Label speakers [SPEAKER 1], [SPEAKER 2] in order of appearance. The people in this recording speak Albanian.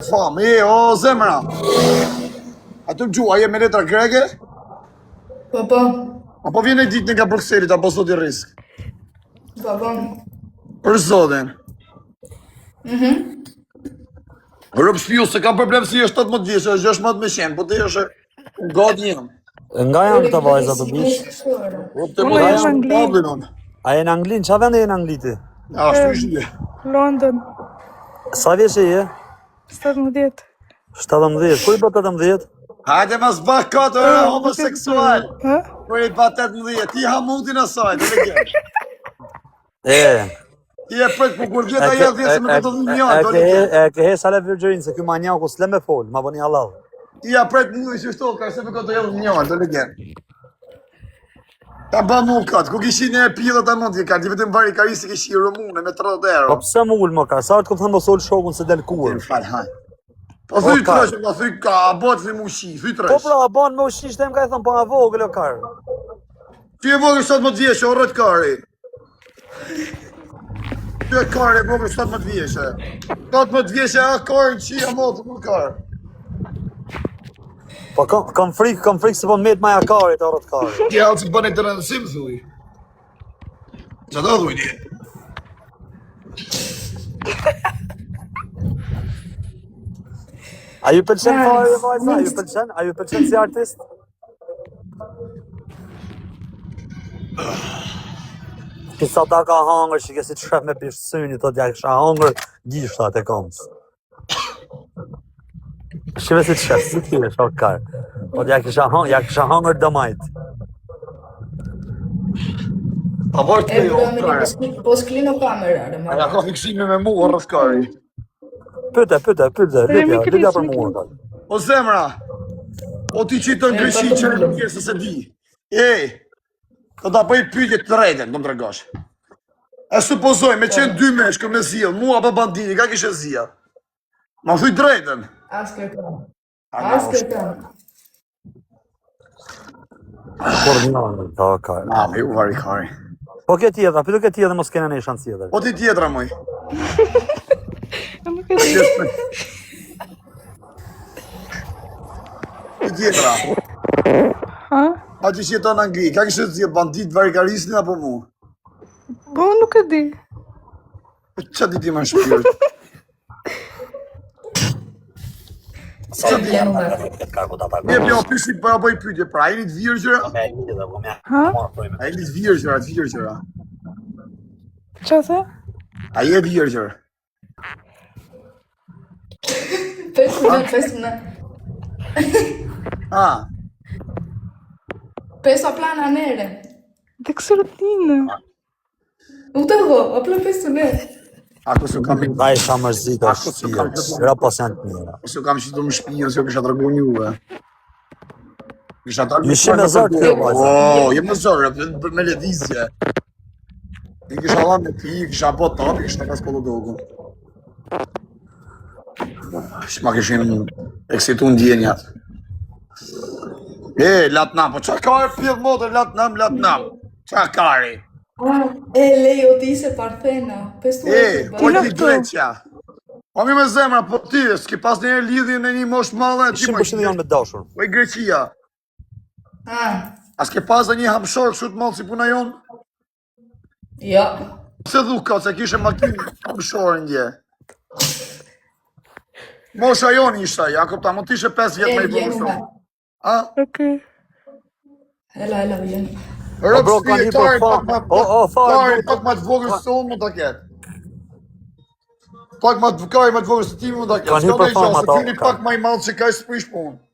[SPEAKER 1] O zemra. A të gjua, je me letra greke?
[SPEAKER 2] Po.
[SPEAKER 1] Apo vjen e ditë nga Brukselit, apo zoti risk?
[SPEAKER 2] Po.
[SPEAKER 1] Për zotin. Rëpë shpiu, se kam problem si është 17 vjeqë, është 16 me qenë, po të është gati jam.
[SPEAKER 3] Nga janë këta vajza të bish?
[SPEAKER 1] Unë
[SPEAKER 4] jam në Angli.
[SPEAKER 3] A e në Anglin? Qa vend e në Angli ti?
[SPEAKER 1] Ashtu ishte.
[SPEAKER 4] London,
[SPEAKER 3] Sa vjeç e je?
[SPEAKER 4] 17.
[SPEAKER 3] 17. Ku i bët 18?
[SPEAKER 1] Hajde mas bak 4 homoseksual.
[SPEAKER 4] Ha?
[SPEAKER 1] Kur i bat 18, ti hamutin asaj, të legjen. Ti e prek, po kur vjeta jelë dhjesë me këtë 10 milion, të legjen.
[SPEAKER 3] E ke he sale virgjërinë, se kjo ma njau ku s'le me fol, ma bëni halal.
[SPEAKER 1] Ti e prek mu i qështu, ka se me këtë jelë 10 milion, të legjen. Ta ba mu këtë, ku kishin e pjilët a mund t'i ka, ti vetëm vari karisi kishi rëmune me 30 euro.
[SPEAKER 3] Po pse më ullë më ka, sa të këmë thënë mos ullë shokun se del kur.
[SPEAKER 1] Po thuj tresh, po thuj ka, abot fi mu shi, thuj tresh.
[SPEAKER 3] Po pra, ban me ushi shtem ka e thëmë, po a vogël o karë.
[SPEAKER 1] Ty e vogël 17 vjeqe, o rrët kari. Ty e kari e vogël 17 vjeqe. 17 vjeqe, a kari në qia motë, më kari.
[SPEAKER 3] Po kam frikë se po met maja karit, o rrët kari.
[SPEAKER 1] Ti halë që bëne të rëndësim, thuj. Që do dhuj një?
[SPEAKER 3] A ju pëlqen fare vajza? A ju pëlqen? A ju pëlqen si artist? Kisa ta ka hangër që kesi të shef me pishtë syni, të t'ja kisha hangër gishtat e komës. Shive si të shef, si t'kile, shokarë. Po t'ja kisha hangër dëmajt.
[SPEAKER 1] A bërë të jo, kare.
[SPEAKER 2] Po s'klino kamerare,
[SPEAKER 1] A ja ka fiksime me mu, o rrët kari.
[SPEAKER 3] Pyte, lidja për mua ka.
[SPEAKER 1] O zemra, o ti që të në Greqi që në pjesë se di. Të da bëj pyetje të drejten, do më tregosh. E supozoj, me qenë 2 meshkë me zilë, mua për bandini, ka kishe zilë? Ma thuj drejten.
[SPEAKER 2] As kërkan.
[SPEAKER 3] Por një, ta ka.
[SPEAKER 1] Me u vari kari.
[SPEAKER 3] Po ke tjetra, pytu ke tjetra, mos kene ne shanë tjetër.
[SPEAKER 1] Po ti tjetra, muj.
[SPEAKER 4] Nuk e di.
[SPEAKER 1] Ti tjetra.
[SPEAKER 4] Ha?
[SPEAKER 1] A që jeton në Angli, ka kishe zilë bandit varikarisnin apo mu?
[SPEAKER 4] Po, nuk e di.
[SPEAKER 1] Qa di ti më shpirë?
[SPEAKER 3] Sa të jenë në këtë karku të atakosh.
[SPEAKER 1] Një pjo pysi për a bëj pyetje, pra a jeni të virgjëra?
[SPEAKER 3] Me e një dhe po me
[SPEAKER 4] Ha?
[SPEAKER 1] A jeni të virgjëra?
[SPEAKER 4] Qa the?
[SPEAKER 1] A je virgjër?
[SPEAKER 2] 5 minuta.
[SPEAKER 1] A,
[SPEAKER 2] 5 plana nere.
[SPEAKER 4] Dhe kësë rutinë.
[SPEAKER 2] U të go, o plan 5 nere.
[SPEAKER 1] ako s'u kam
[SPEAKER 3] Da isha mërzita shpia, era pasent mira.
[SPEAKER 1] s'u kam qëtu më shpijën, s'u kisha treguar juve. Kisha dalë
[SPEAKER 3] Ju shi me zërë të kjo vajza.
[SPEAKER 1] O, jem në zërë, me ledizje. I kisha la me pi, kisha po top, i kisha pas polodogu. Shma kishin eksitu ndjenjat. Latnam, po qa kare pjedh motër, latnam. Qa kari?
[SPEAKER 2] Lejo ti se Parthena. 5
[SPEAKER 1] Po ti Greqja. Po mi me zemra, po ti, s'ki pas një lidhje në një mosh madhe, ti
[SPEAKER 3] Shim përshëndetje janë me dashur.
[SPEAKER 1] Po i Greqia. A s'ke pas dhe një hamshor kështu të madhë si puna jonë?
[SPEAKER 2] Jo.
[SPEAKER 1] Se dhu ka, se kishe makinë hamshorin dje. Mosha jonë ishta, Jakob, ta mund t'ishe 5 vjetë me i bërë. A?
[SPEAKER 4] Okej.
[SPEAKER 2] Ela, vjen.
[SPEAKER 1] Rëpë
[SPEAKER 3] bro, ka një për fam.
[SPEAKER 1] Kari, pak ma të vogër se unë mund t'a ketë. Pak ma të vogër se ti mund t'a ketë.
[SPEAKER 3] Ka një për fam ata.
[SPEAKER 1] Se ti një pak ma i malë që ka i s'prish punë.